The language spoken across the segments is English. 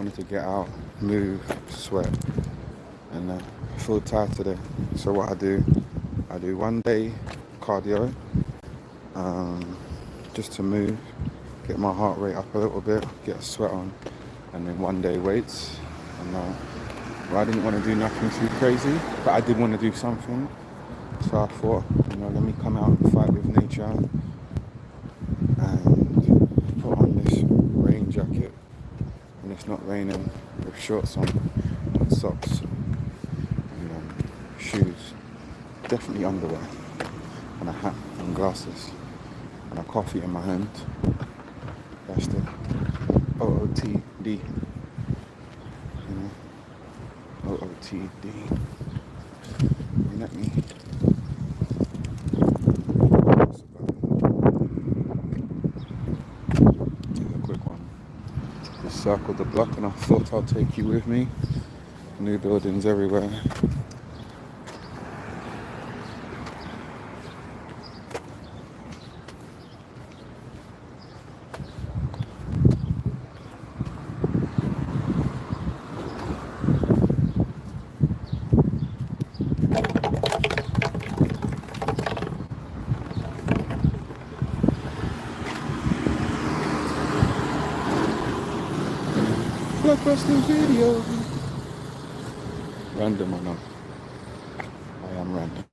wanted to get out, move, sweat, and I feel tired today. So what I do 1 day cardio, just to move, get my heart rate up a little bit, get a sweat on, and then 1 day weights. And well, I didn't want to do nothing too crazy, but I did want to do something. So I thought, let me come out and fight with nature and put on this rain jacket when it's not raining, with shorts on, and socks, and shoes, definitely underwear, and a hat and glasses, and a coffee in my hand. That's the OOTD, OOTD. Let me take a quick one. Just circled the block and I thought I'll take you with me. New buildings everywhere. Blockbuster video. Random or not? I am random.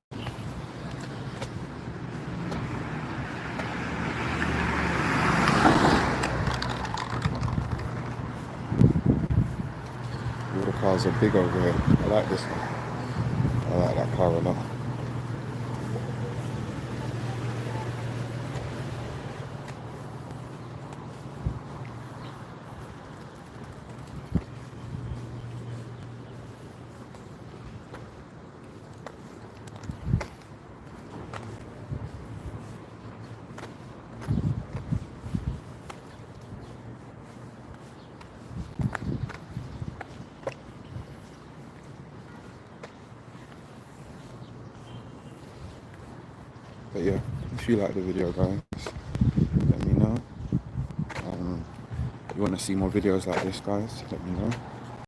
All the cars are big over here. I like this one. I like that car a lot. But yeah, if you like the video, guys, let me know. You want to see more videos like this, guys, let me know.